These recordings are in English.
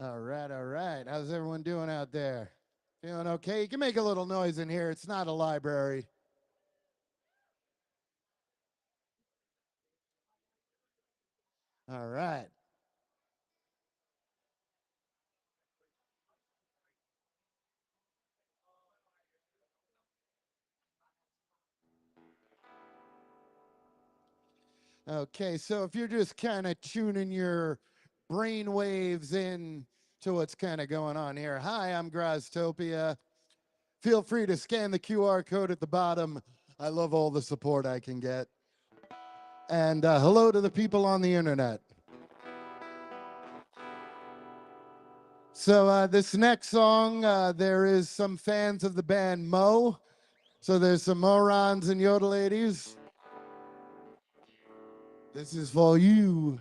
All right, all right. How's everyone doing out there? Feeling okay? You can make a little noise in here. It's not a library. All right. Okay, so if you're just kind of tuning your brain waves in to what's kind of going on here. Hi, I'm Graztopia. Feel free to scan the QR code at the bottom. I love all the support I can get. And hello to the people on the internet. So this next song, there is some fans of the band Mo. So there's some morons and yodeladies. This is for you.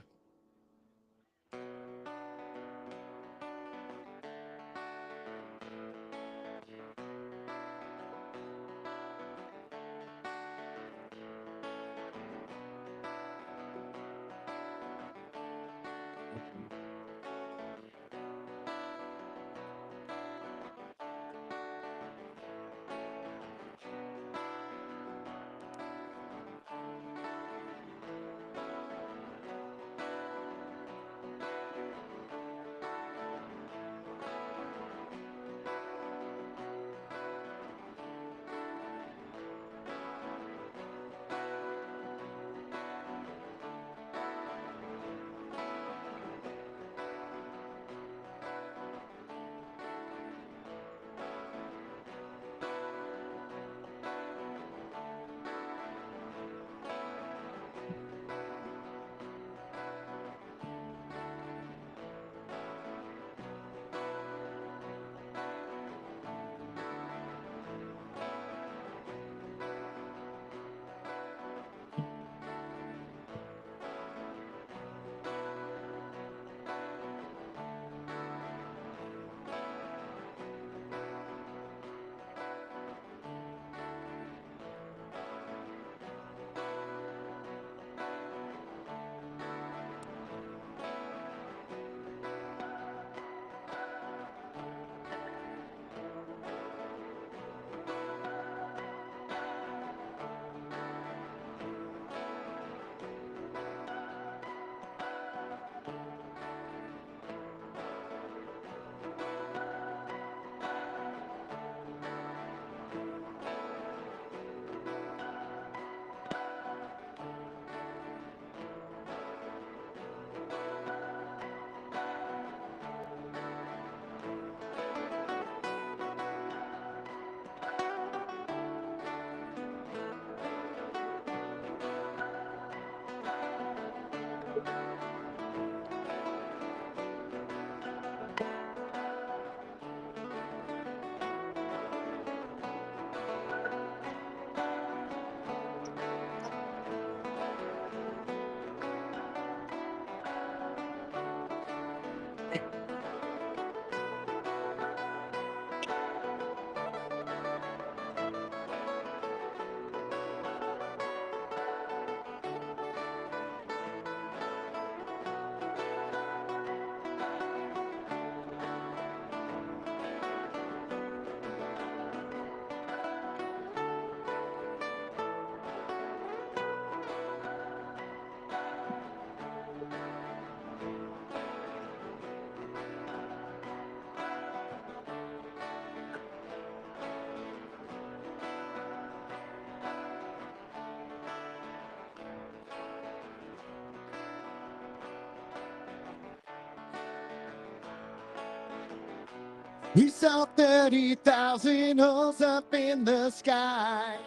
We saw 30,000 holes up in the sky.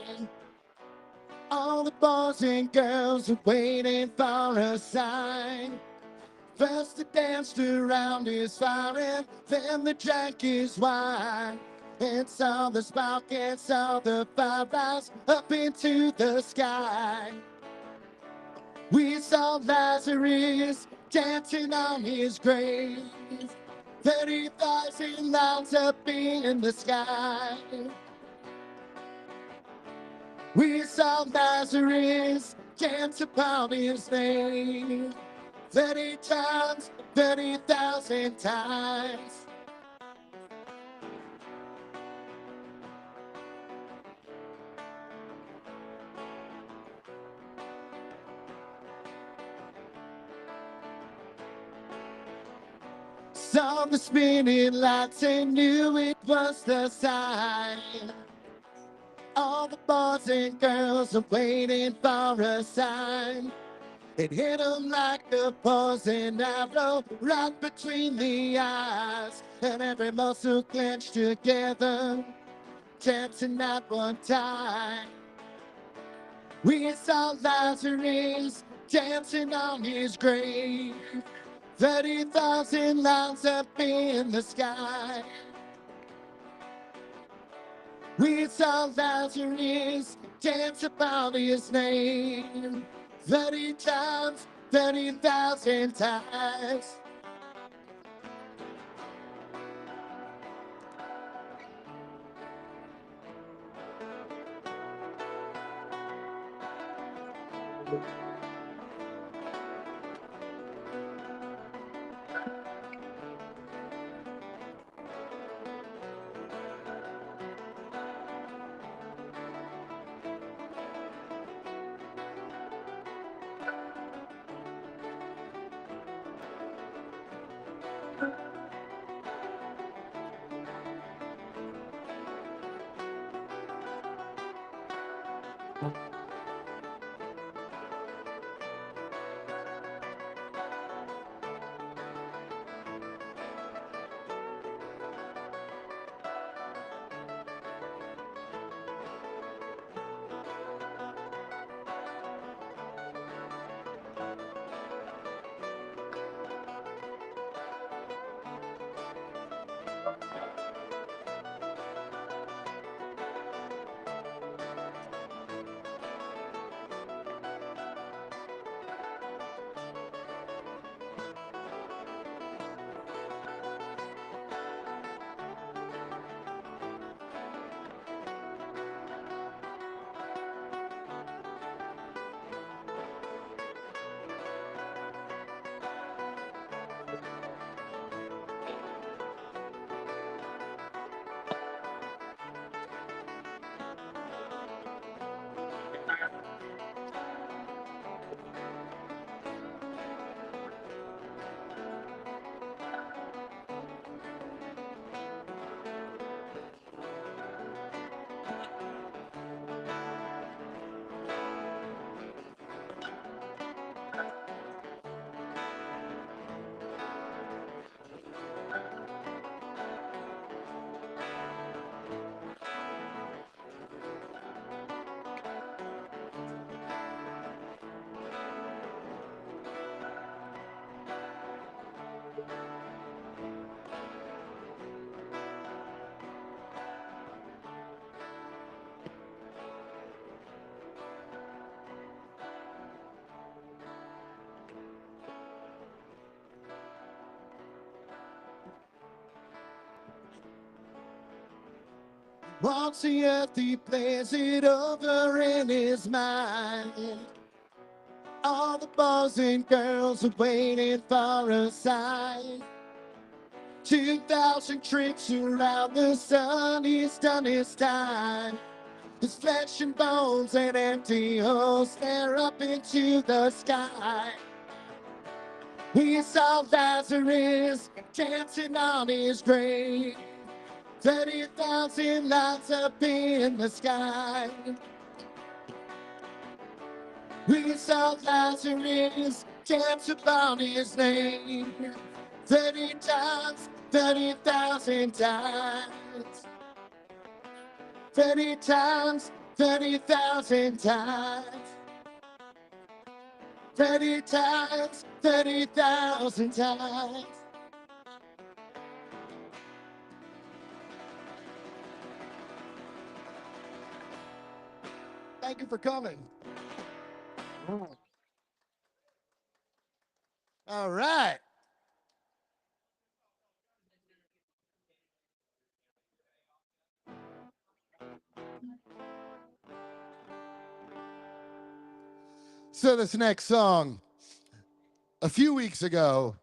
All the boys and girls are waiting for a sign. First the danced around his fire, and then the drank his wine. And saw the spark and saw the fire rise up into the sky. We saw Lazarus dancing on his grave. 30,000 lights up in the sky. We saw Lazarus dance upon his name. 30 times 30,000 times. Saw the spinning lights and knew it was the sign. All the boys and girls are waiting for a sign. It hit 'em like a poison arrow right between the eyes. And every muscle clenched together, dancing at one time. We saw Lazarus dancing on his grave. 30,000 lines up in the sky. We saw Lazarus dance about his name. 30 times, 30,000 times. Walks the earth, he plays it over in his mind. All the boys and girls are waiting for a sign. 2,000 trips around the sun, he's done his time. His flesh and bones and empty holes stare up into the sky. We saw Lazarus dancing on his grave. 30,000 lights up in the sky. We saw Lazarus dance upon his name. 30 times, 30,000 times. 30 times, 30,000 times. 30 times, 30,000 times. Thank you for coming. All right. So this next song, a few weeks ago,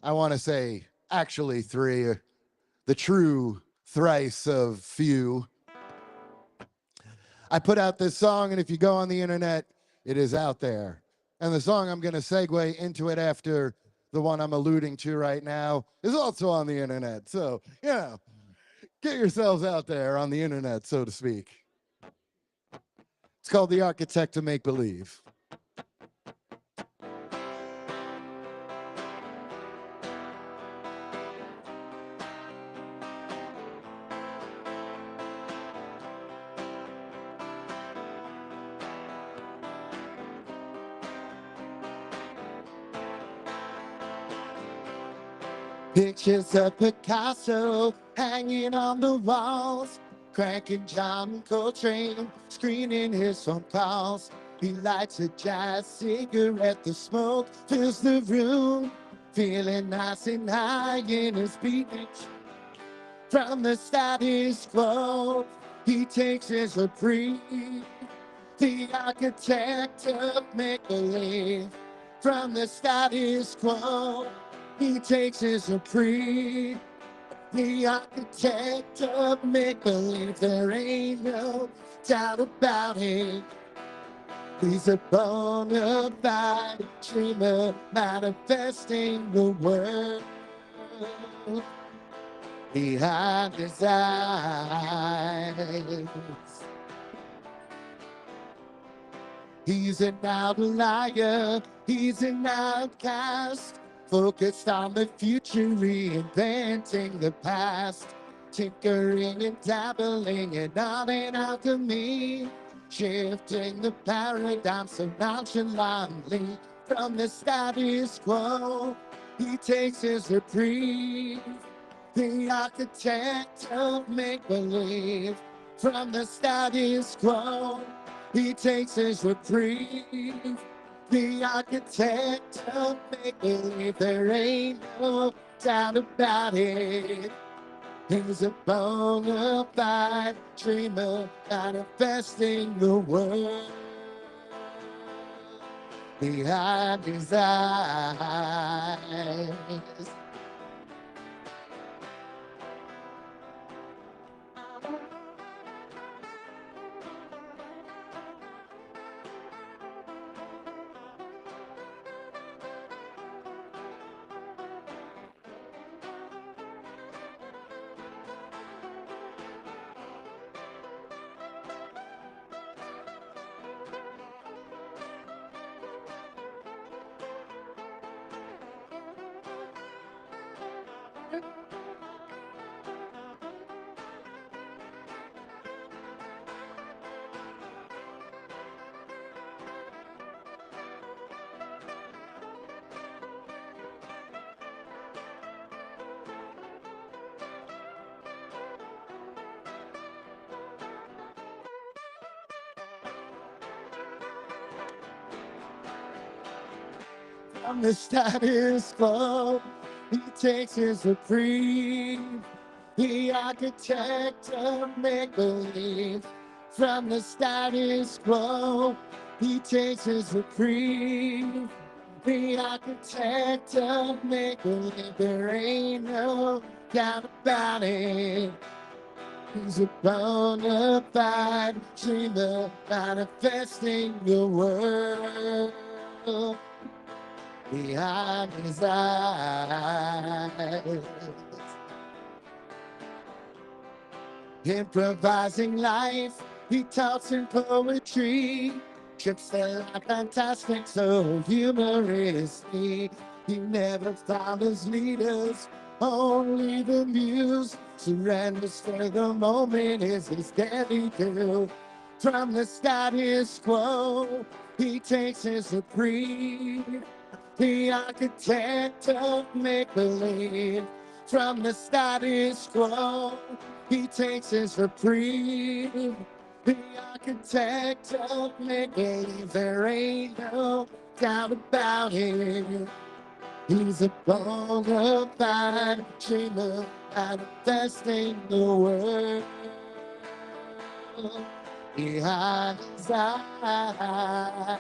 I want to say actually three, the true thrice of few. I put out this song, and if you go on the internet, it is out there. And the song I'm going to segue into it after the one I'm alluding to right now is also on the internet. So, you know, get yourselves out there on the internet, so to speak. It's called The Architect of Make Believe. Pictures of Picasso hanging on the walls, cranking John Coltrane, screening his phone calls. He lights a jazz cigarette, the smoke fills the room, feeling nice and high in his beach. From the status quo, he takes his reprieve, the architect of make-believe. From the status quo, he takes his reprieve, the architect of make-believe. There ain't no doubt about it. He's a bona fide dreamer, manifesting the world behind his eyes. He's an outlier, he's an outcast, focused on the future, reinventing the past, tinkering and dabbling in art and alchemy, shifting the paradigm so nonchalantly. From the status quo, he takes his reprieve, the architect of make-believe. From the status quo, he takes his reprieve, the architect of make-believe. There ain't no doubt about it. He's a bona fide dreamer, manifesting the world behind his eyes. From the status quo, he takes his reprieve, the architect of make-believe. From the status quo, he takes his reprieve, the architect of make-believe. There ain't no doubt about it. He's a bona fide dreamer, manifesting the world behind his eyes. Improvising life, he talks in poetry, trips that are fantastic, so humorously. He never follows leaders, only the muse. Surrenders for the moment is his daily do. From the status quo, he takes his reprieve, the architect of make-believe. From the status quo, he takes his reprieve, the architect of make-believe. There ain't no doubt about it. He's a bona fide dreamer, manifesting the world behind his eyes.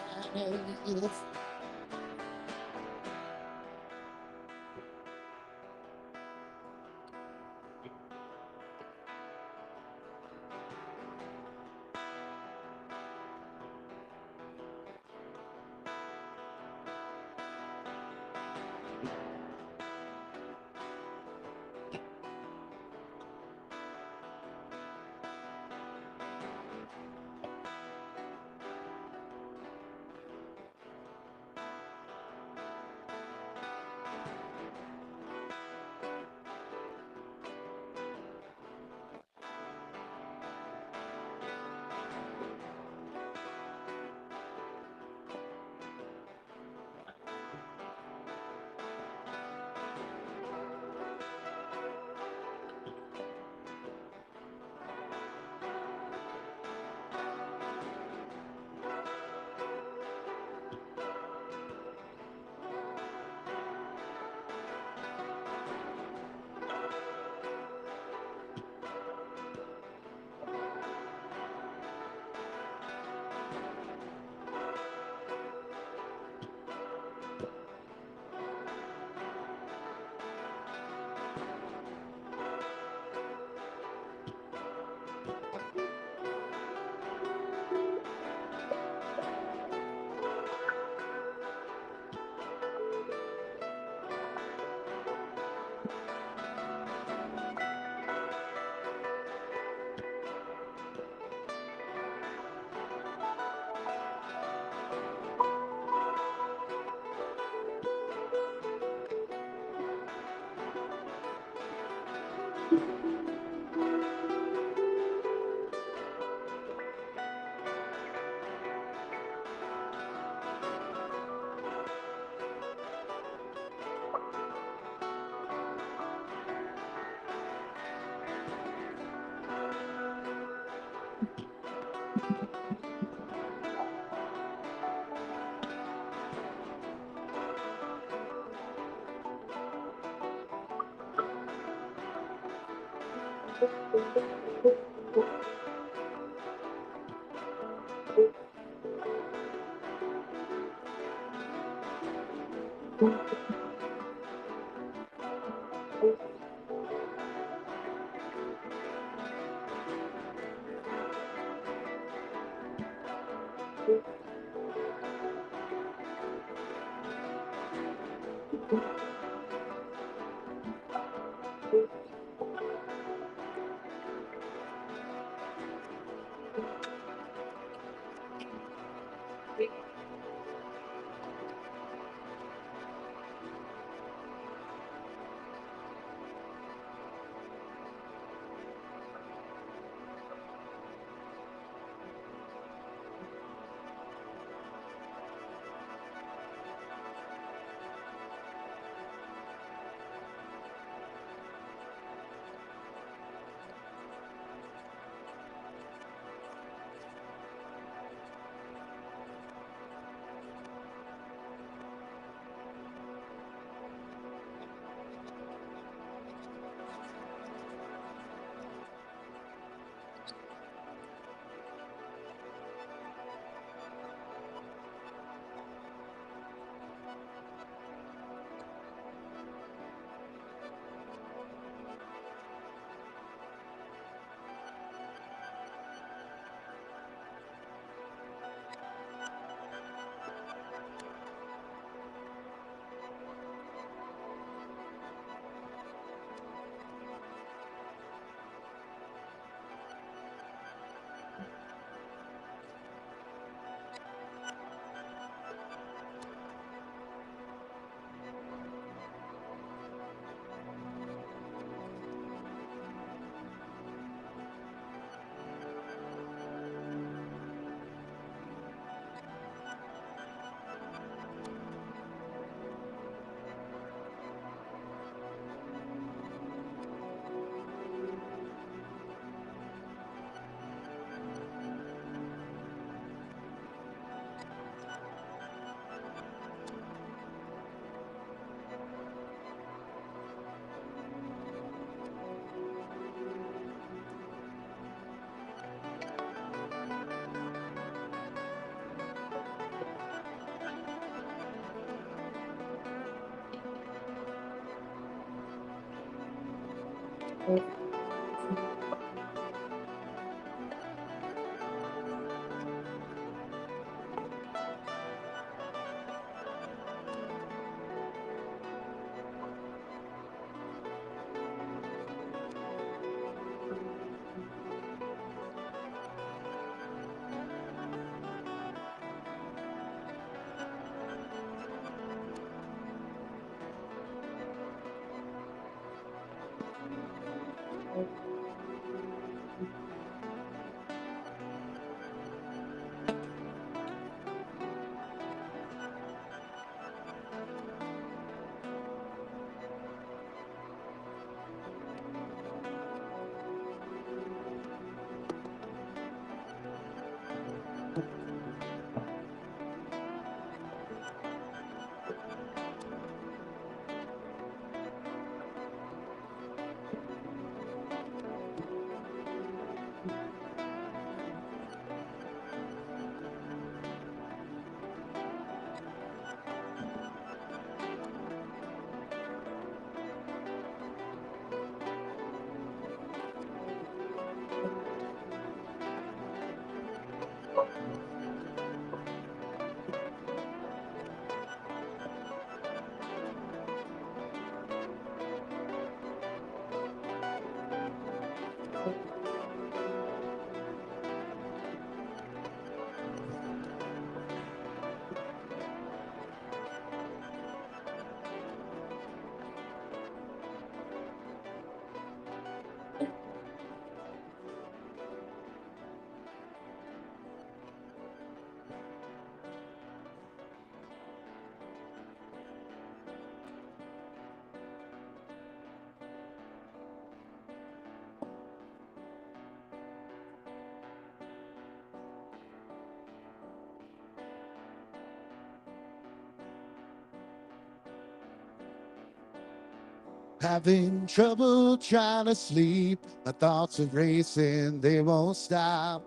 Having trouble trying to sleep. My thoughts are racing, they won't stop.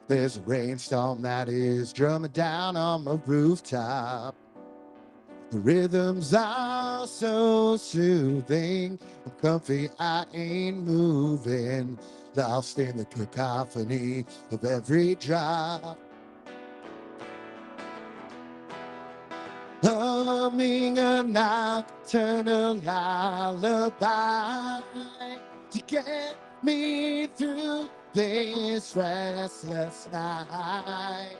There's a rainstorm that is drumming down on my rooftop. The rhythms are so soothing. I'm comfy, I ain't moving. Lost in the cacophony of every drop. Humming a nocturnal lullaby to get me through this restless night.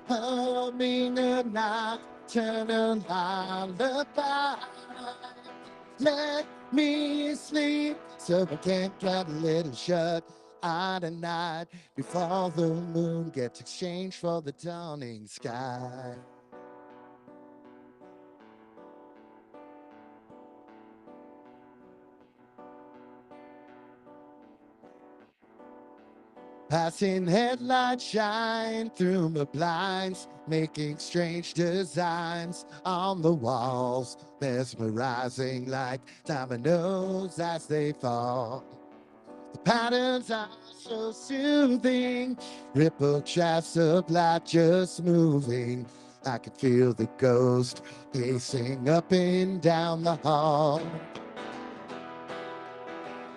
Humming a nocturnal lullaby. Let me sleep so I can't get a little shut eye tonight before the moon gets exchanged for the dawning sky. Passing headlights shine through my blinds, making strange designs on the walls, mesmerizing like dominoes as they fall. The patterns are so soothing, ripple shafts of light just moving. I can feel the ghost pacing up and down the hall.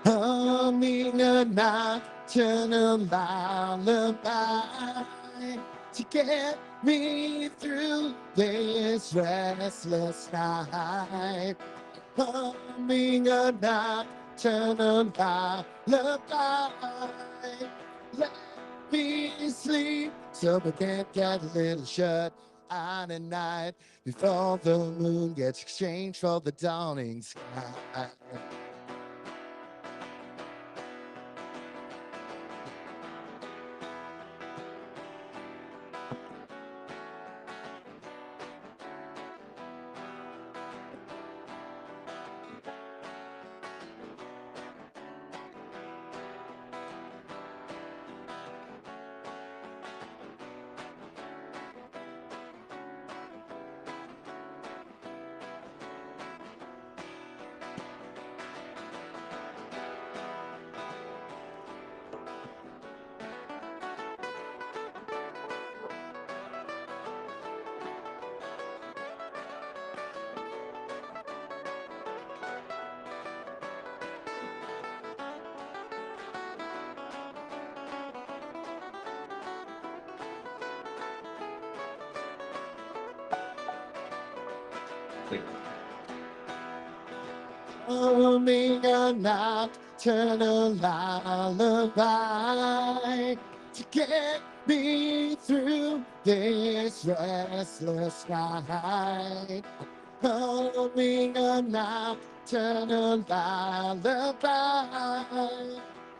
Humming a nocturnal lullaby to get me through this restless night. Humming a nocturnal lullaby. Let me sleep so we can get a little shut eye tonight before the moon gets exchanged for the dawning sky. Humming a nocturnal lullaby to get me through this restless night. Humming a nocturnal lullaby.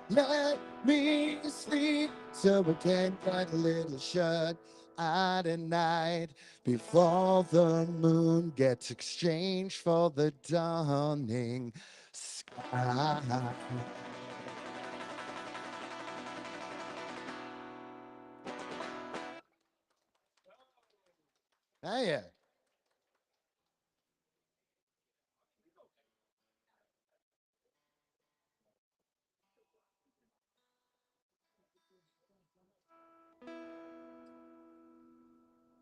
Let me sleep so we can get a little shut eye tonight before the moon gets exchanged for the dawning sky. Oh, yeah.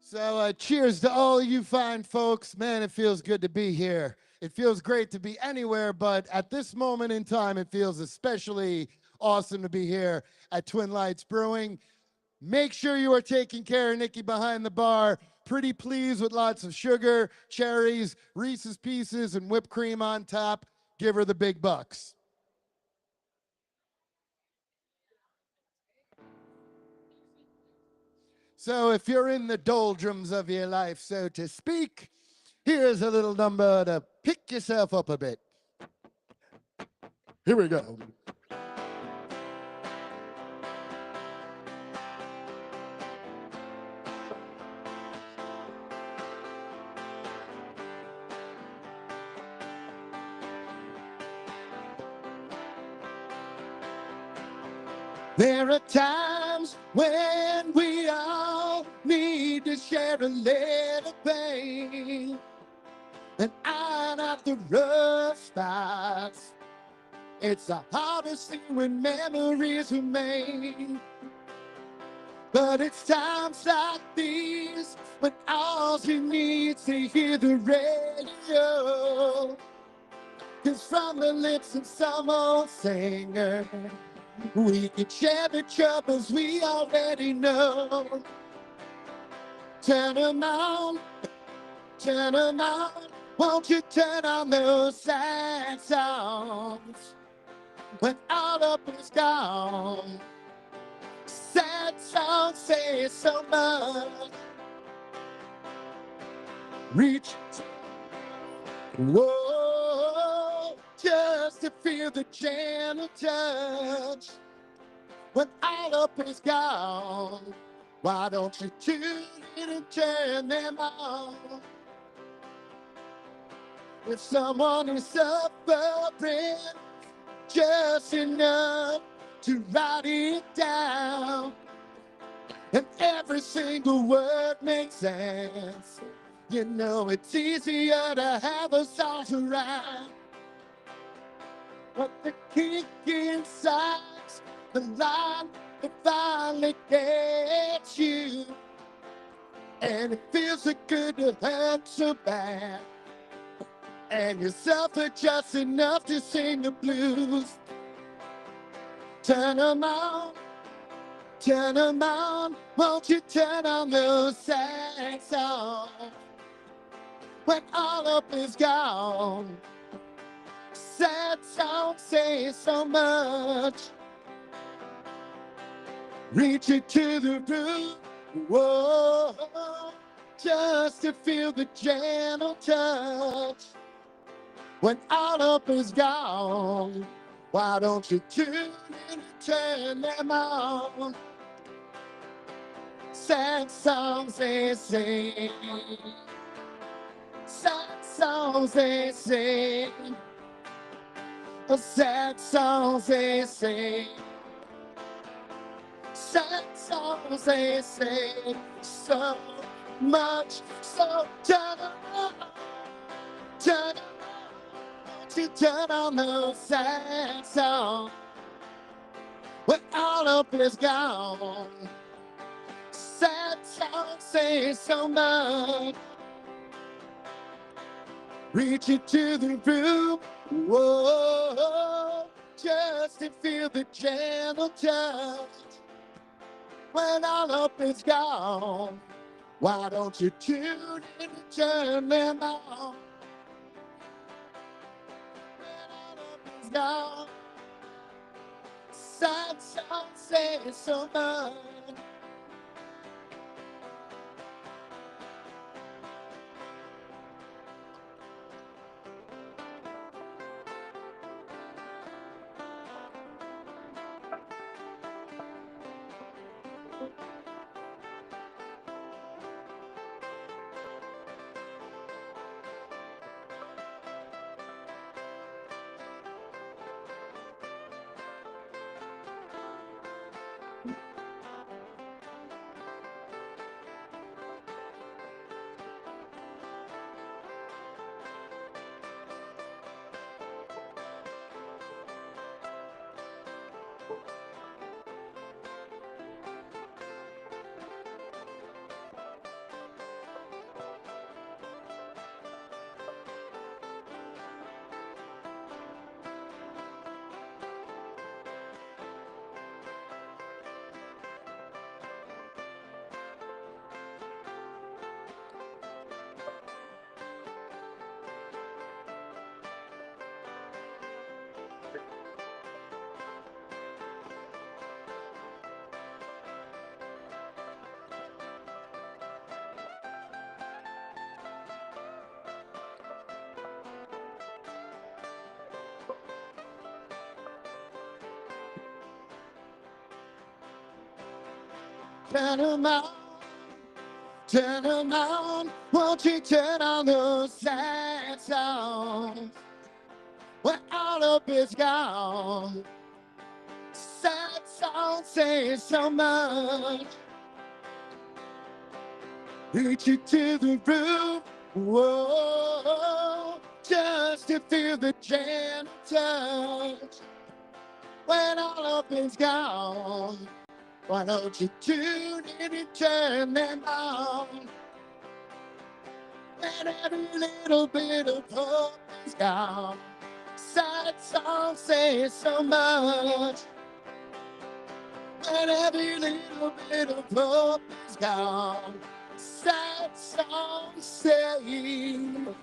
So cheers to all you fine folks. Man, it feels good to be here. It feels great to be anywhere, but at this moment in time, it feels especially awesome to be here at Twin Lights Brewing. Make sure you are taking care of Nikki behind the bar. Pretty please with lots of sugar, cherries, Reese's Pieces, and whipped cream on top. Give her the big bucks. So if you're in the doldrums of your life, so to speak, here's a little number to pick yourself up a bit. Here we go. There are times when we all need to share a little pain, and I point out the rough spots. It's the hardest thing when memories remain. But it's times like these when all you need to hear the radio. 'Cause from the lips of some old singer, we can share the troubles we already know. Turn 'em on, won't you turn on those sad songs when all hope is gone? Sad songs say so much. Reach, whoa, just to feel the gentle touch when all hope is gone. Why don't you tune in and turn them on? If someone is suffering just enough to write it down, and every single word makes sense, you know it's easier to have us all around. But the kick inside's the line that finally gets you, and it feels so good to hurt so bad, and you suffer just enough to sing the blues. Turn 'em on, won't you turn on those sad songs when all hope is gone? Sad songs say so much. Reach it to the roof, whoa, just to feel the gentle touch when all hope is gone. Why don't you tune in and turn them on? Sad songs they sing, sad songs they sing, sad songs they sing, sad songs they sing so much. So turn on, to turn on those sad songs when all hope is gone. Sad songs say so much. Reach it to the room, whoa, just to feel the gentle touch when all hope is gone. Why don't you tune in and turn them on? Gone. Sad songs say so much. Turn 'em on, won't you turn on those sad songs when all hope is gone? Sad songs say so much. Reach it to the roof, whoa, just to feel the gentle touch when all hope is gone. Why don't you tune in and turn them on? When every little bit of hope is gone. Sad songs say so much. When every little bit of hope is gone. Sad songs say so much.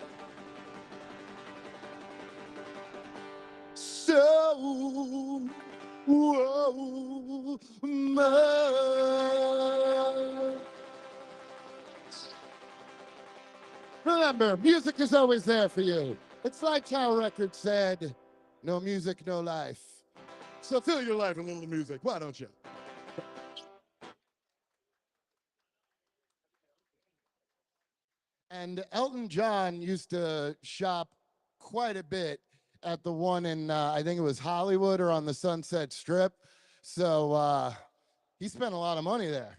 Remember, music is always there for you. It's like Tower Records said, no music, no life. So fill your life with a little music, why don't you? And Elton John used to shop quite a bit at the one in, I think it was Hollywood or on the Sunset Strip. So he spent a lot of money there.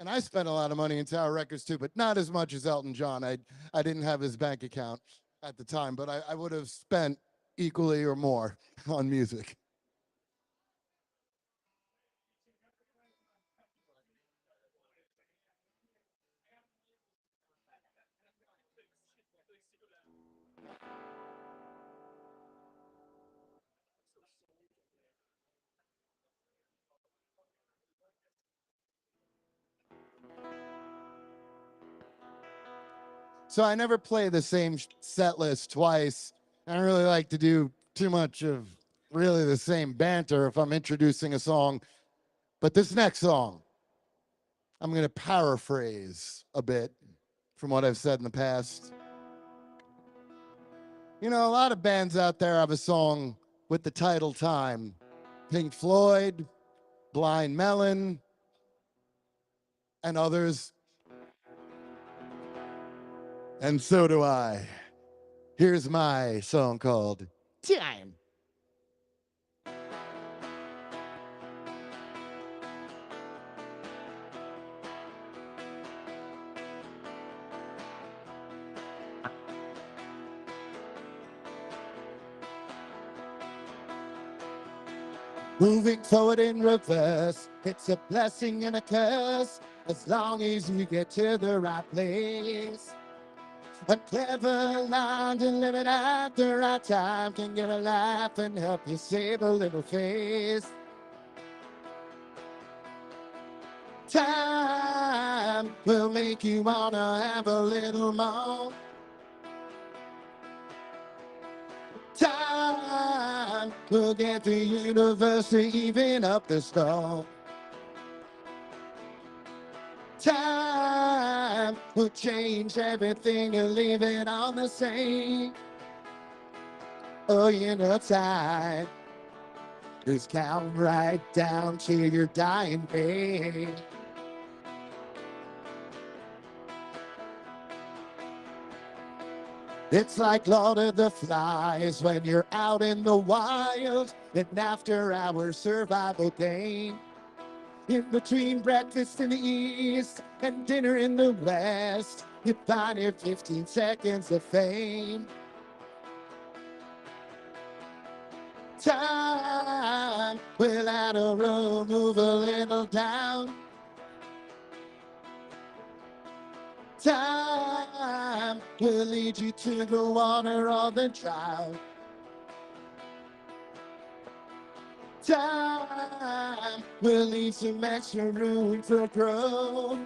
And I spent a lot of money in Tower Records too, but not as much as Elton John. I didn't have his bank account at the time, but I would have spent equally or more on music. So I never play the same set list twice. I don't really like to do too much of really the same banter if I'm introducing a song. But this next song, I'm going to paraphrase a bit from what I've said in the past. You know, a lot of bands out there have a song with the title Time. Pink Floyd, Blind Melon, and others. And so do I. Here's my song called Time. Moving forward in reverse, it's a blessing and a curse, as long as you get to the right place. A clever line delivered at the right time can get a laugh and help you save a little face. Time will make you wanna have a little more. Time will get the universe to even up the storm. Time will change everything and leave it all the same. Oh, you know time is count right down to your dying day. It's like Lord of the Flies when you're out in the wild, an after-hour survival game. In between breakfast in the east and dinner in the west, you find your 15 seconds of fame. Time will add a row, move a little down. Time will lead you to the water or the drought. Time will leave some extra room for growth.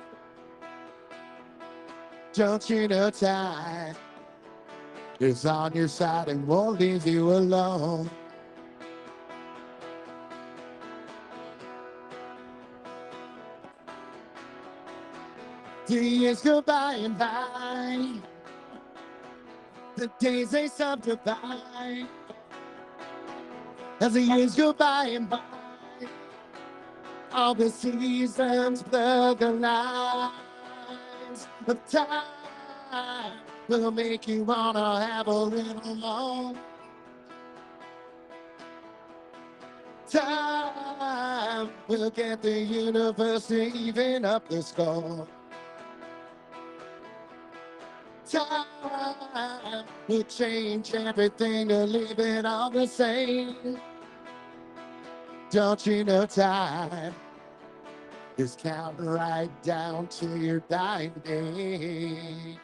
Don't you know time is on your side and won't leave you alone. The years go by and by, the days they subdivide. As the years go by and by, all the seasons blur the lines of time. Will make you wanna have a little more. Time will get the universe to even up the score. Time would change everything to leave it all the same. Don't you know time is counting right down to your dying day?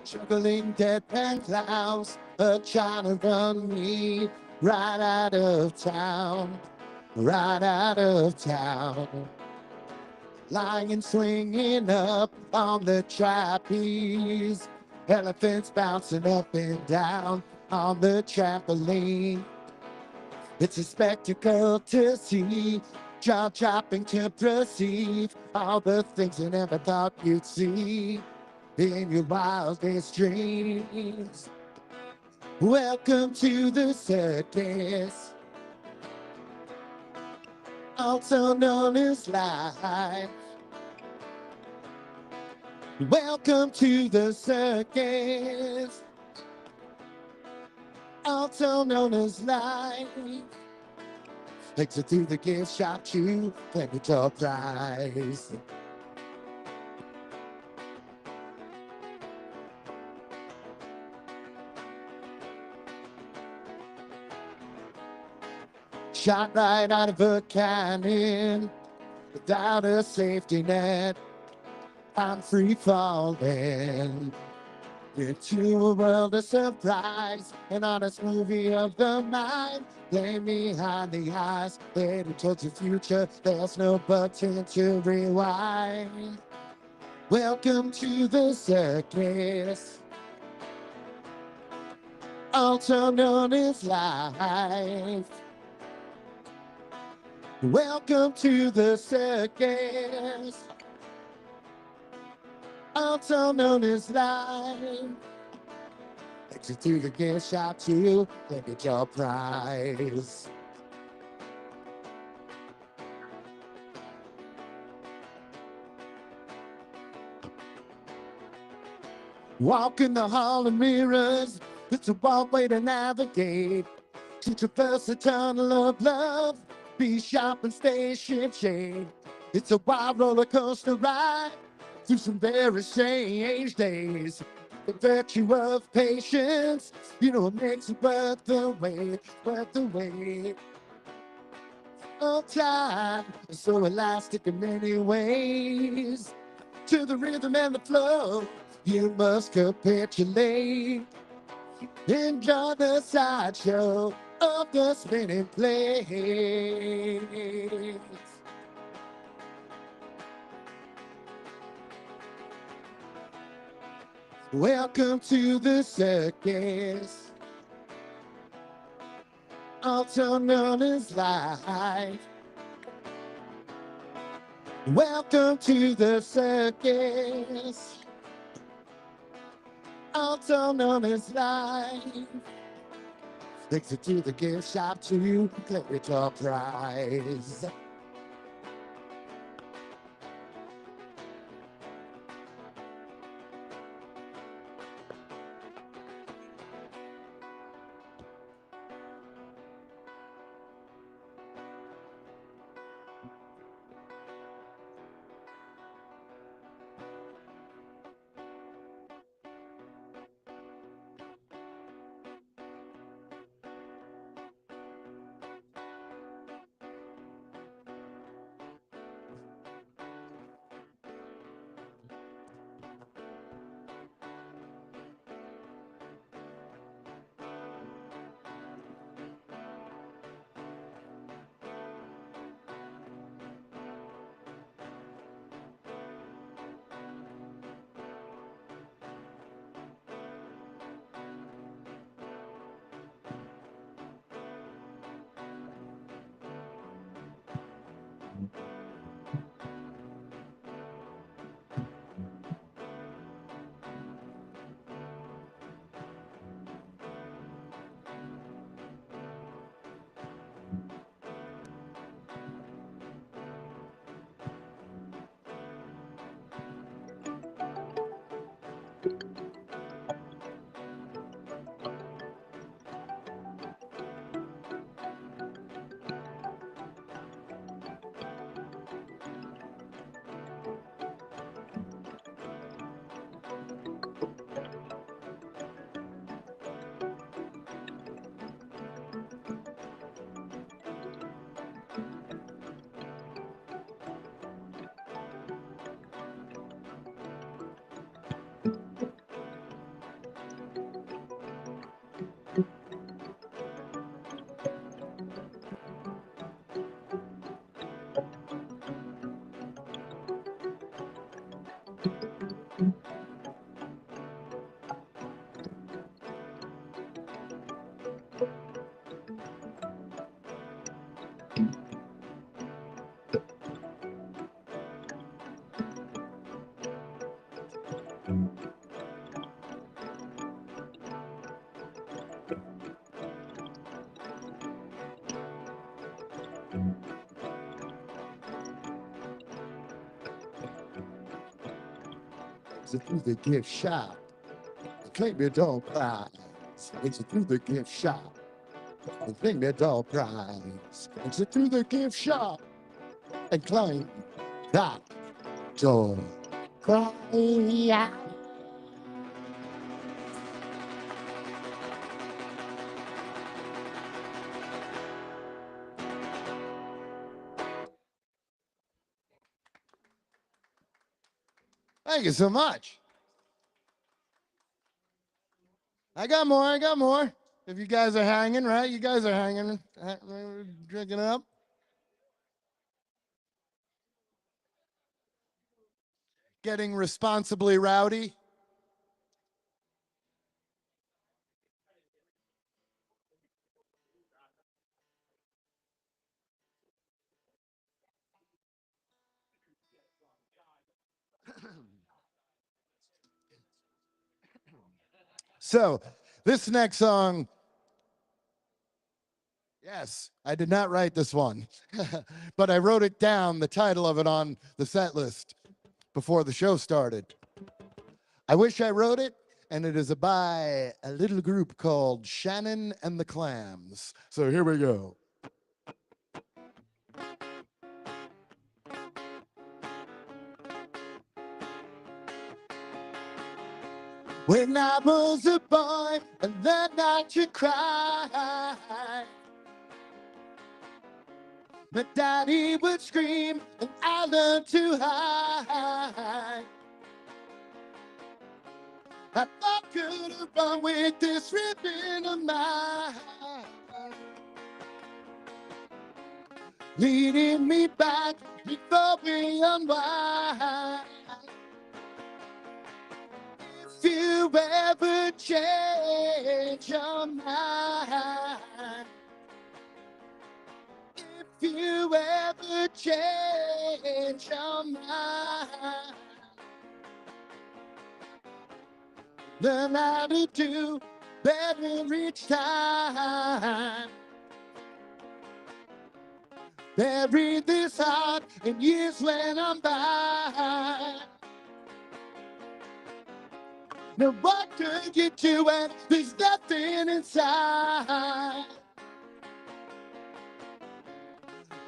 Juggling deadpan clowns are trying to run me right out of town, right out of town. Lion swinging up on the trapeze, elephants bouncing up and down on the trampoline. It's a spectacle to see, jaw dropping to perceive all the things you never thought you'd see in your wildest dreams. Welcome to the circus, also known as life. Welcome to the circus, also known as life. Exit through the gift shop, you claim your top prize. Shot right out of a cannon, without a safety net. I'm free falling into a world of surprise, an honest movie of the mind. Blame behind the eyes, heading towards the future. There's no button to rewind. Welcome to the circus, also known as life. Welcome to the circus, also known as life. Exit through the gift shop to get your prize. Walk in the hall of mirrors, it's a walkway to navigate. To traverse the tunnel of love, be sharp and stay shipshape. It's a wild roller coaster ride through some very strange days. The virtue of patience, you know, it makes it worth the wait, worth the wait. Oh, time is so elastic in many ways. To the rhythm and the flow, you must capitulate. Enjoy the sideshow, of the spinning plates. Welcome to the circus, also known as life. Welcome to the circus, also known as life. Exit to the gift shop to claim your prize. Exit through the gift shop, claim your door prize. Exit through the gift shop, claim your door prize. Exit through the gift shop and claim that door prize. Thank you so much. I got more. If you guys are hanging, right? You guys are hanging, drinking up. Getting responsibly rowdy. So, this next song, yes, I did not write this one, but I wrote it down, the title of it on the set list before the show started. I wish I wrote it, and it is by a little group called Shannon and the Clams. So here we go. When I was a boy, and the night you cried, but daddy would scream, and I learned to hide. I thought I could have run with this ribbon of mine. leading me back before we unwind. If you ever change your mind, if you ever change your mind, learn how to do better each time. Bury this heart in years when I'm by. Now what could you do when there's nothing inside?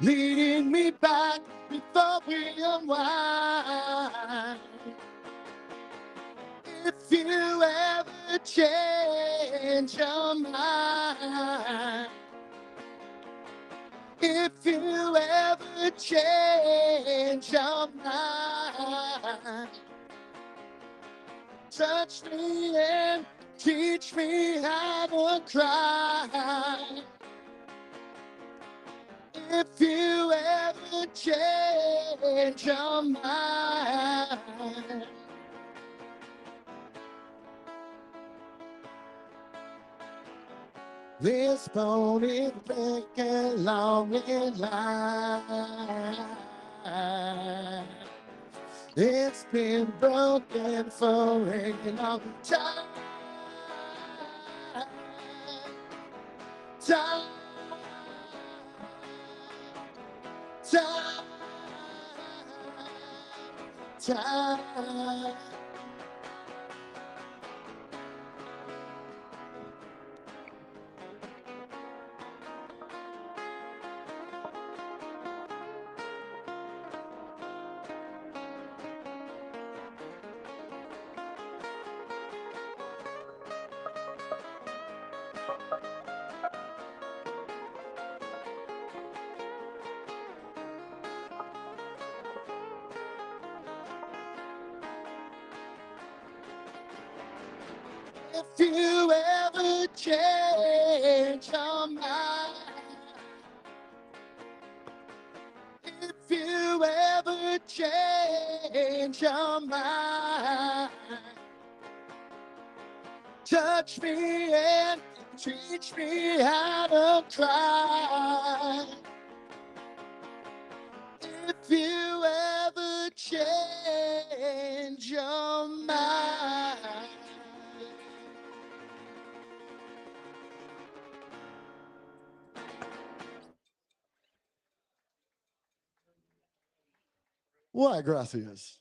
Leading me back before we unwind. If you ever change your mind, if you ever change your mind, touch me and teach me how to cry. If you ever change your mind, this boat is breaking long in line. It's been broken for a long time. Time. Time. Time. If you ever change your mind, if you ever change your mind, touch me and teach me how to cry. If you ever change your mind. Why, gracias.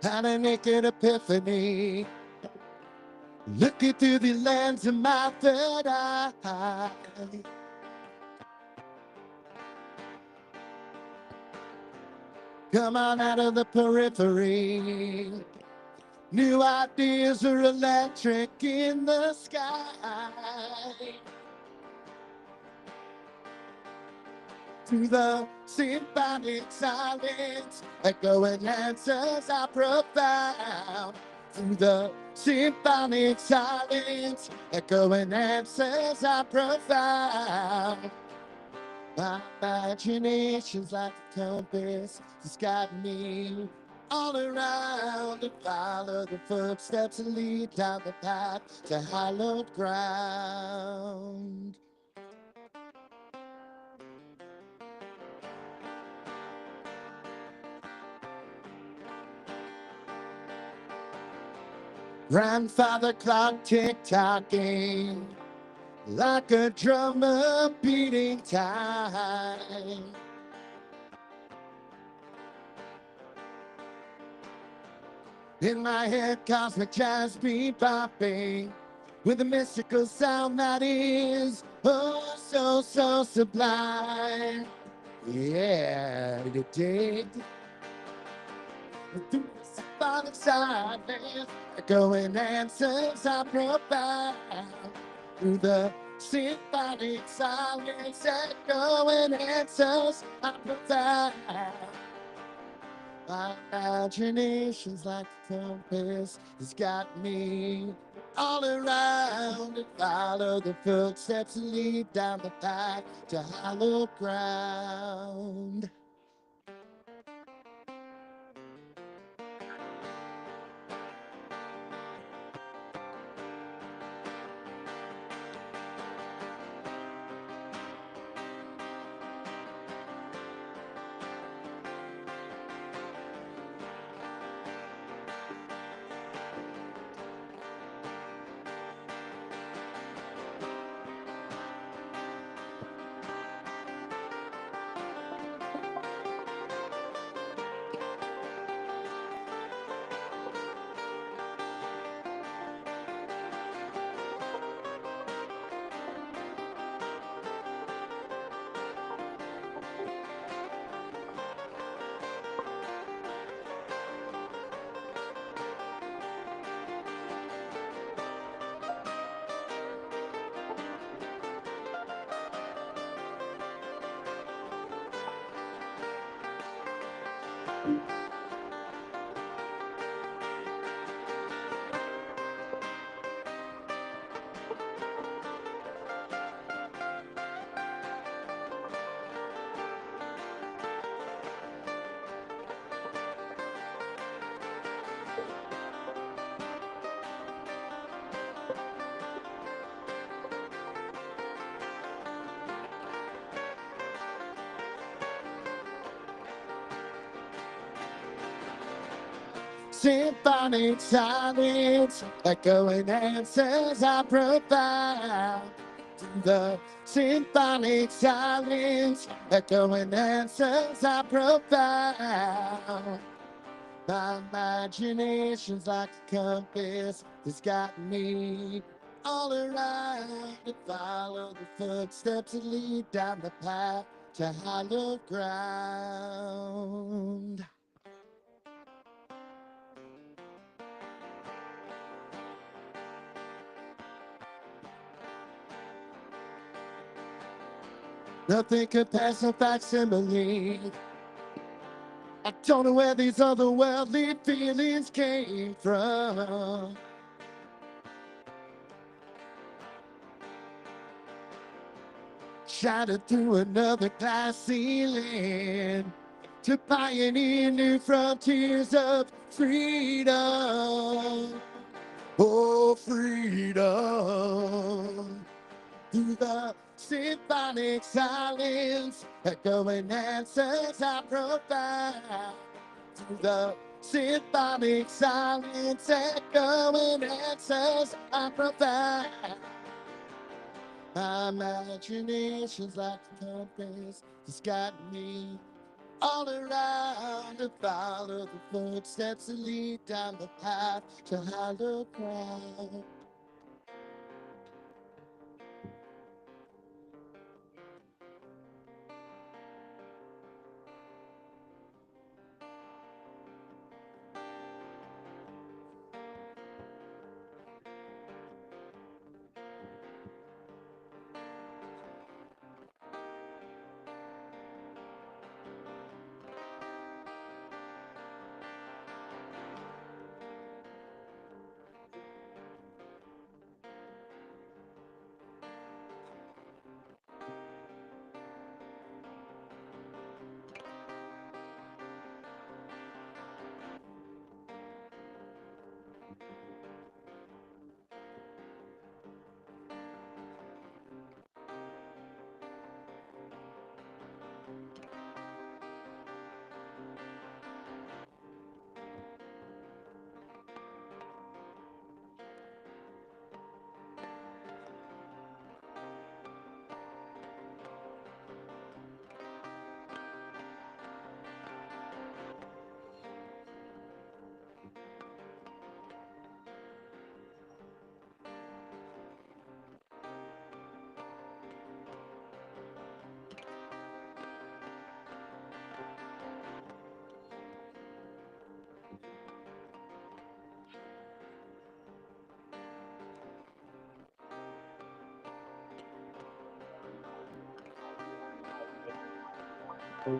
Had a naked epiphany, looking through the lens of my third eye. Come on out of the periphery. New ideas are electric in the sky. Through the symphonic silence, echoing answers are profound. Through the symphonic silence, echoing answers are profound. My imagination's like a compass, it's got me all around to follow the footsteps and lead down the path to hallowed ground. Grandfather clock tick-tocking, like a drummer beating time. In my head, cosmic jazz beat bopping with a mystical sound that is oh so sublime. Yeah, you dig through the symphonic silence, echoing answers I provide. Through the symphonic silence, echoing answers I provide. My imagination's like a compass, it's got me all around and follow the footsteps that lead down the path to hollow ground. Symphonic silence, echoing answers I provide. To the symphonic silence, echoing answers I provide. My imagination's like a compass that's got me all around to follow the footsteps that lead down the path to hollow ground. Nothing could pass a facsimile. I don't know where these otherworldly feelings came from. Shattered through another glass ceiling to pioneer new frontiers of freedom. Oh, freedom. Through the symphonic silence, echoing answers I provide. Through the symphonic silence, echoing answers I provide. My imagination's like a compass that's got me all around to follow the footsteps that lead down the path to hollow ground. I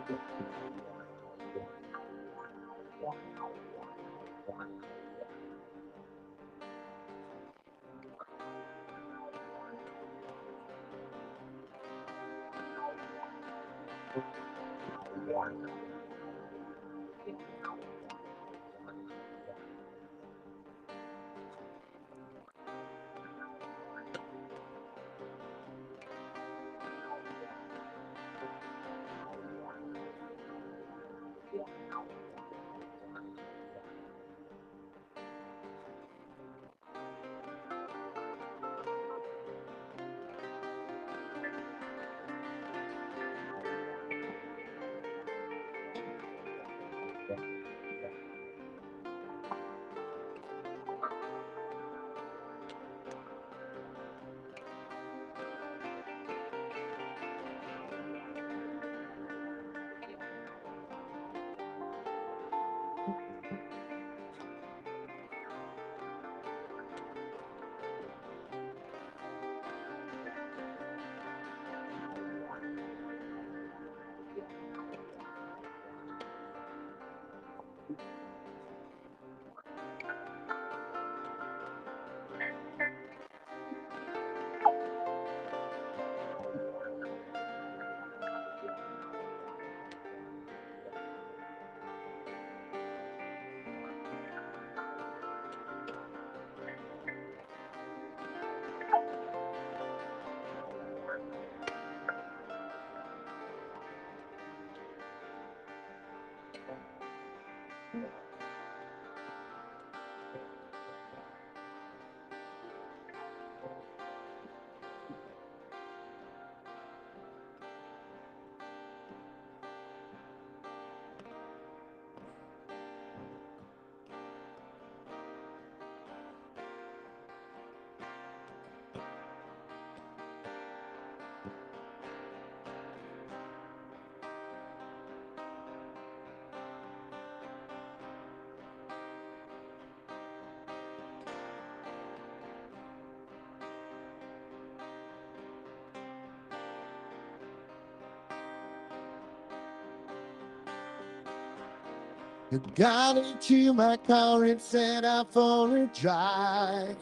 got into my car and set out for a drive.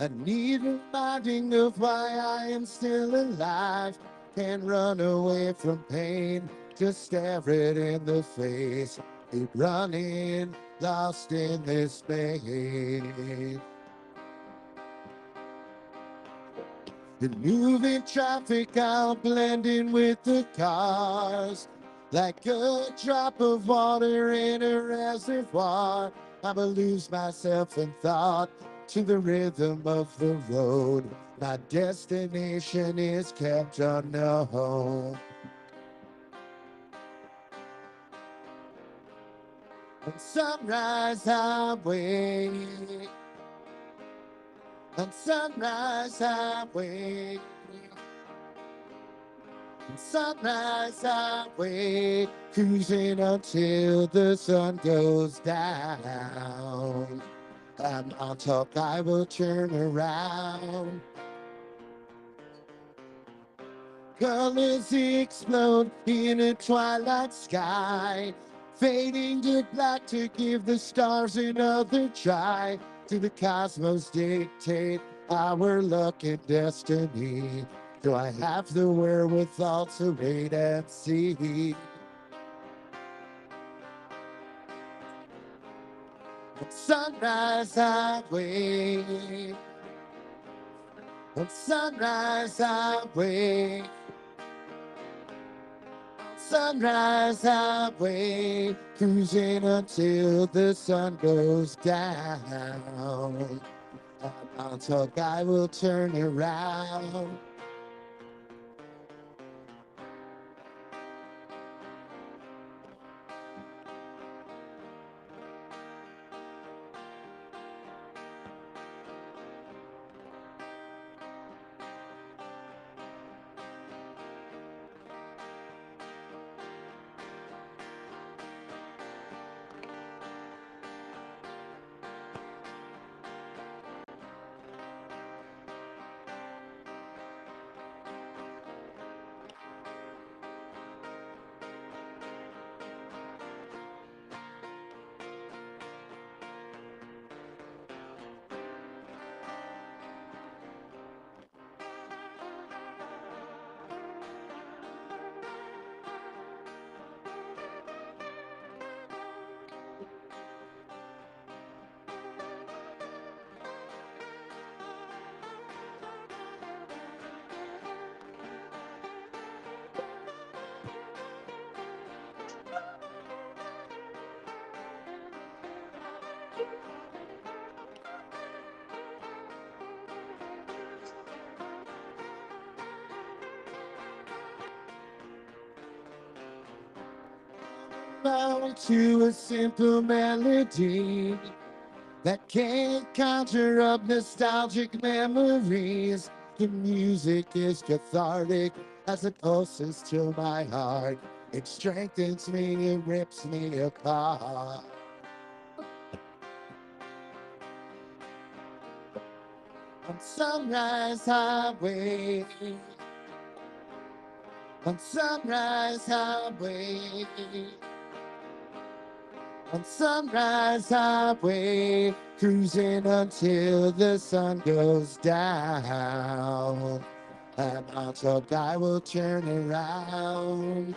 I need reminding of why I am still alive. Can't run away from pain, just stare it in the face. Keep running, lost in this space. In moving traffic, I'll blend in with the cars. Like a drop of water in a reservoir, I'ma lose myself in thought to the rhythm of the road. My destination is kept unknown. On Sunrise Highway, on Sunrise Highway, Sunrise Highway, cruising until the sun goes down. I'm on top, I will turn around. Colors explode in a twilight sky, fading to black to give the stars another try. Do the cosmos dictate our luck and destiny? Do I have the wherewithal to wait and see? On Sunrise Highway, on Sunrise Highway, Sunrise Highway, cruising until the sun goes down. On top, I will turn around. love to a simple melody that can't conjure up nostalgic memories. The music is cathartic as it pulses to my heart. It strengthens me, it rips me apart. On Sunrise Highway, on Sunrise Highway, on Sunrise Highway, cruising until the sun goes down. And until guy will turn around.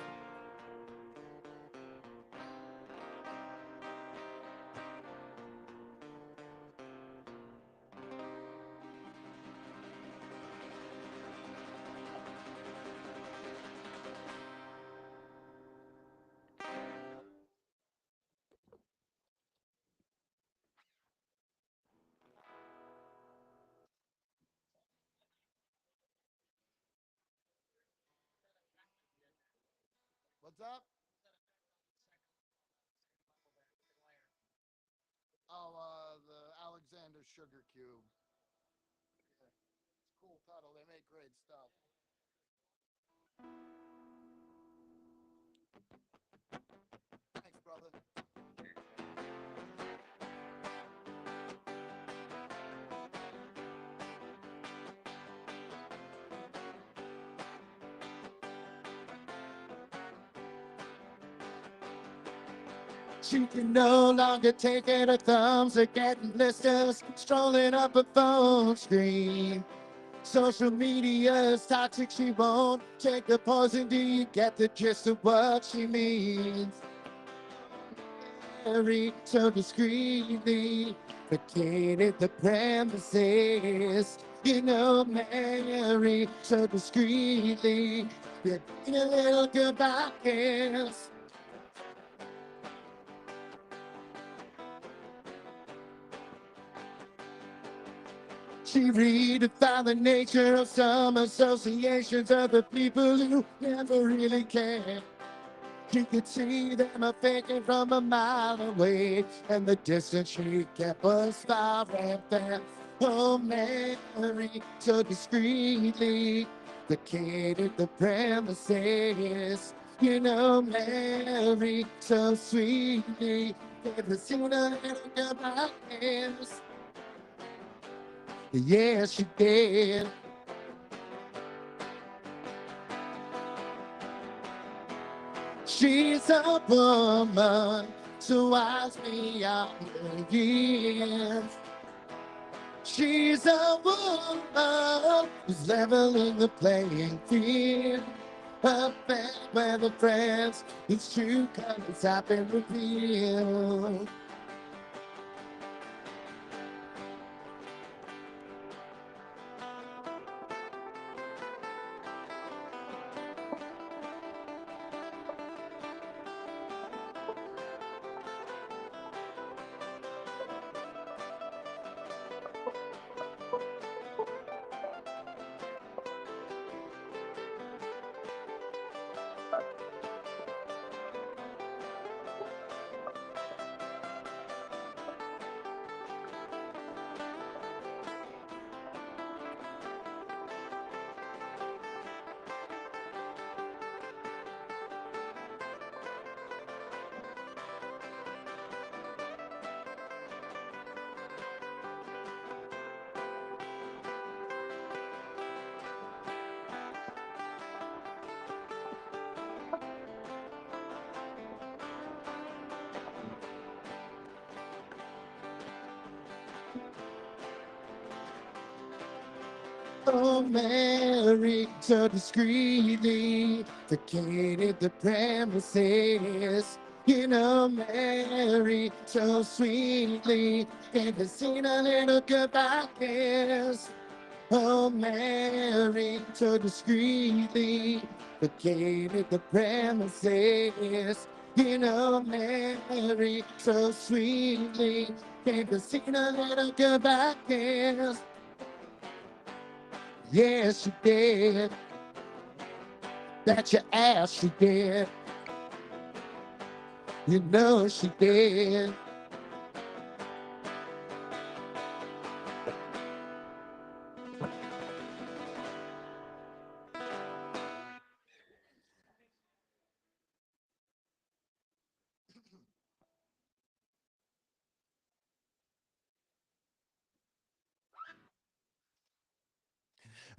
What's up? Oh, the Alexander Sugar Cube. Yeah, it's cool pedal. They make great stuff. Thanks, brother. She can no longer take it, her thumbs are getting blisters, strolling up a phone screen. Social media is toxic, she won't take the poison. Do you get the gist of what she means? Mary so discreetly vacated the premises. You know, Mary so discreetly did a little goodbye kiss. She redefined the nature of some associations of the people who never really care. You could see them a faking from a mile away, and the distance she kept was far and fair. Oh, Mary, so discreetly vacated the premises. You know, Mary, so sweetly gave the scene a little goodbye kiss. Yes, she did. She's a woman, so wise beyond her years. She's a woman who's leveling the playing field. A band where the friends, its true colors have been revealed. Oh, Mary, so discreetly vacated the premises. You know, Mary, so sweetly gave the scene a little goodbye kiss. Oh, Mary, so discreetly vacated the premises. You know, Mary, so sweetly gave the scene a little goodbye kiss. Yes, she did. Bet your ass she did. You know she did.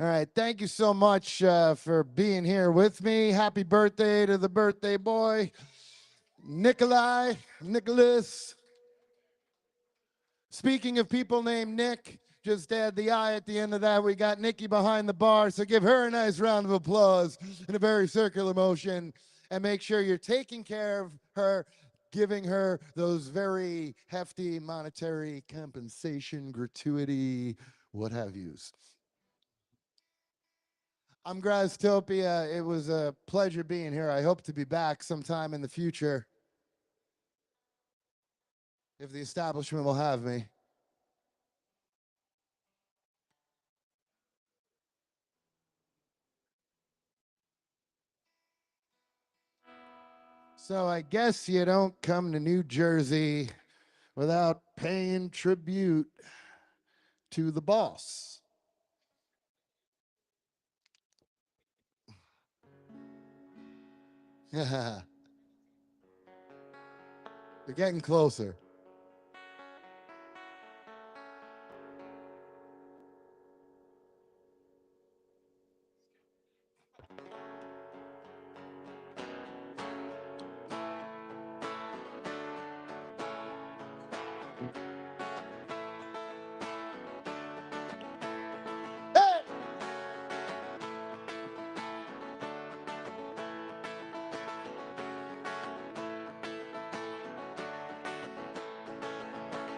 All right, thank you so much for being here with me. Happy birthday to the birthday boy, Nicholas. Speaking of people named Nick, just add the I at the end of that. We got Nikki behind the bar, so give her a nice round of applause in a very circular motion, and make sure you're taking care of her, giving her those very hefty monetary compensation, gratuity, what have yous. I'm Graztopia. It was a pleasure being here. I hope to be back sometime in the future if the establishment will have me. So I guess you don't come to New Jersey without paying tribute to the boss. You're getting closer. Hey!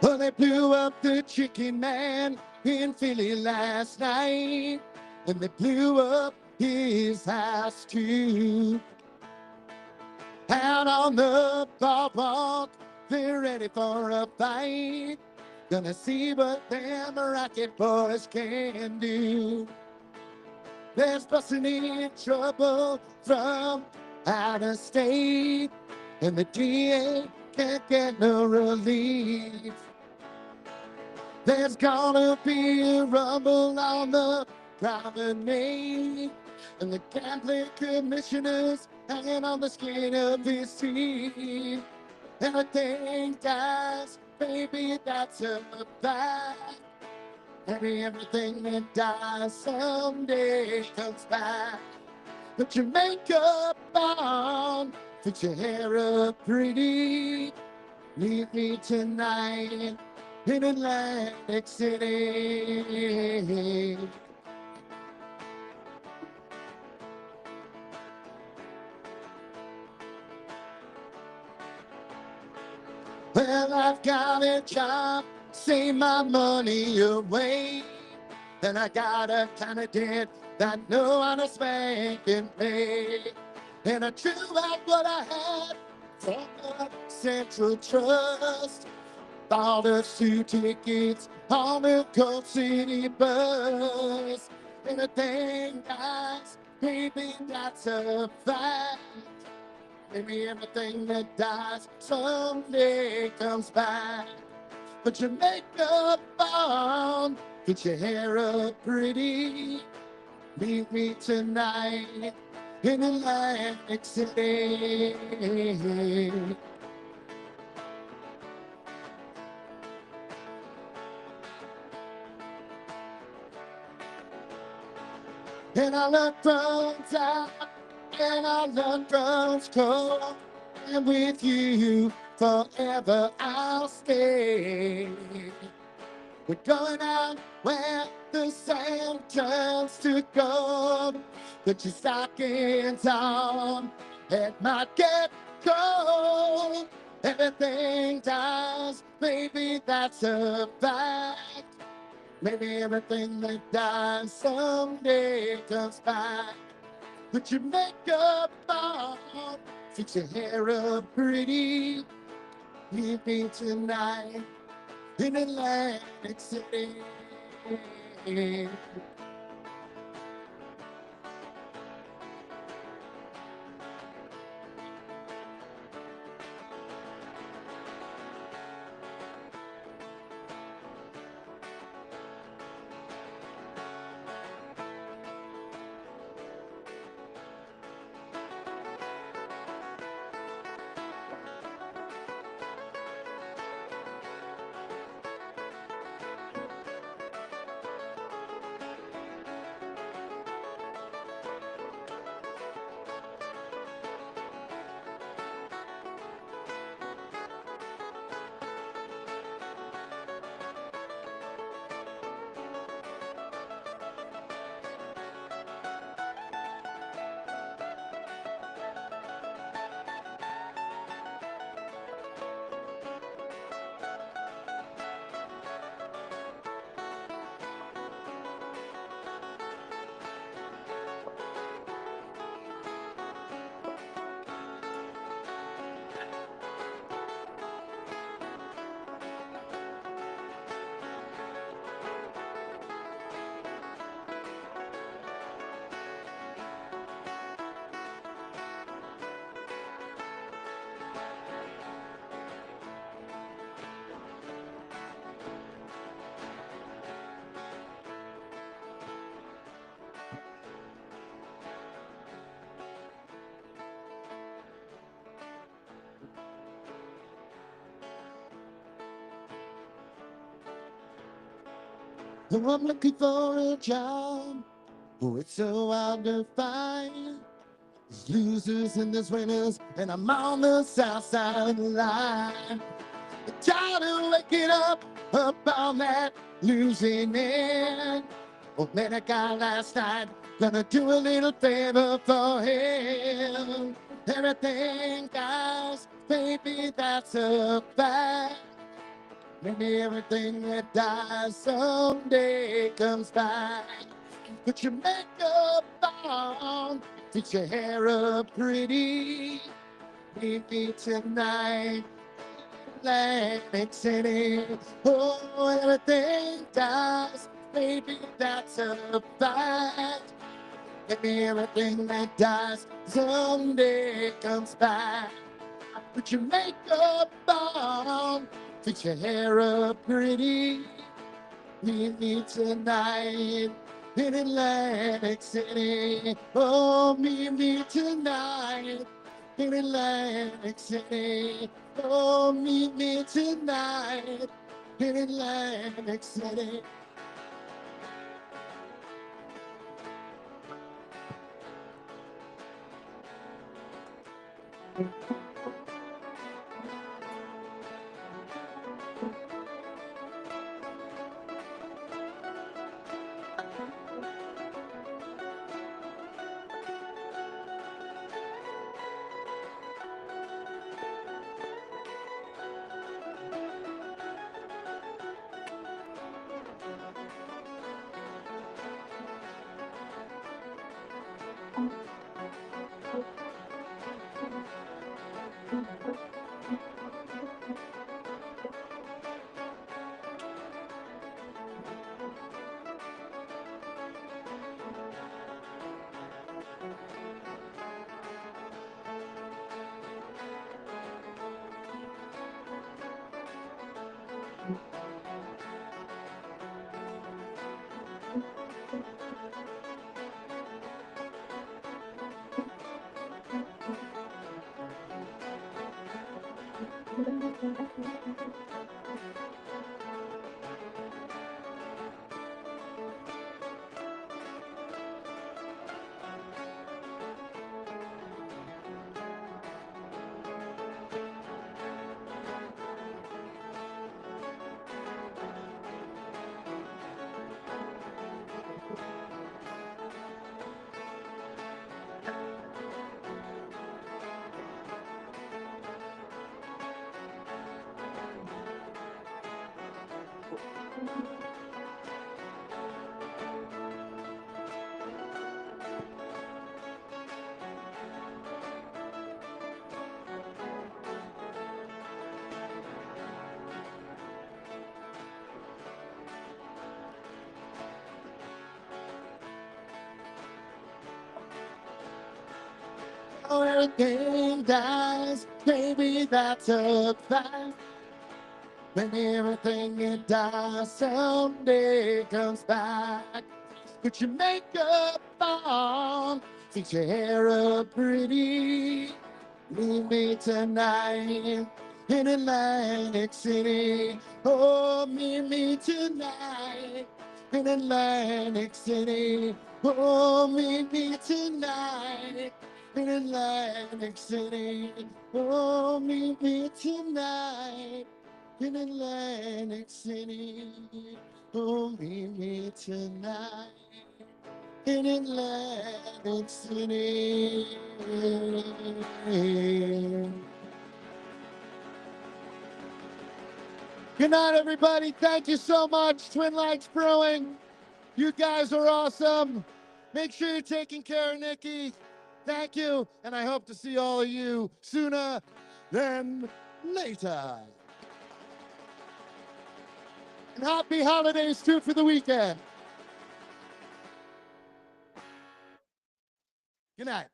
Well, they blew up the chicken man in Philly last night, and they blew up his house too. Out on the boardwalk, they're ready for a fight. Gonna see what them Rocket Boys can do. There's busting in trouble from out of state, and the DA can't get no relief. There's gonna be a rumble on the promenade, and the gambling commissioner's hanging on the skin of his teeth. Everything dies, baby, that's a fact. Everything that dies someday comes back. Put your makeup on, fix your hair up pretty. Meet me tonight in Atlantic City. Well, I've got a job, save my money away. And I got a candidate that know how to spank and pay. And I drew out what I had from the Central Trust. Bought us 2 tickets on the Cold City bus. And the thing dies, baby, that's a fact. Maybe everything that dies someday comes back. Put your makeup on, get your hair up pretty. Meet me tonight in Atlantic City. And I learned from time, and I learned from school. And with you forever I'll stay. We're going out where the sand turns to gold. Put your stockings on, it might get cold. Everything dies, baby, that's a fact. Maybe everything that dies someday comes back. Put your makeup on, fix your hair up pretty. Meet me tonight in Atlantic City. Oh, I'm looking for a job. Oh, it's so hard to find. There's losers and there's winners, and I'm on the south side of the line. I'm tired of waking up on that losing end. Oh, met a guy last night, gonna do a little favor for him. Everything dies, baby, that's a fact. Maybe everything that dies someday comes back. Put your makeup on, fix your hair up pretty. Meet me tonight, Atlantic City. Oh, everything dies, baby, that's a fact. Maybe everything that dies someday comes back. Put your makeup on, fix your hair up pretty. Meet me tonight in Atlantic City. Oh, meet me tonight in Atlantic City. Oh, meet me tonight in Atlantic City. Oh, everything dies, baby, that's a fact. When everything it dies someday comes back. Put your makeup on, fix your hair up pretty. Meet me tonight in Atlantic City. Oh, meet me tonight in Atlantic City. Oh, meet me tonight in Atlantic City. Oh, meet me tonight in Atlantic City. Oh, meet me tonight in Atlantic City. Good night, everybody. Thank you so much, Twin Lakes Brewing. You guys are awesome. Make sure you're taking care of Nikki. Thank you, and I hope to see all of you sooner than later. And happy holidays, too, for the weekend. Good night.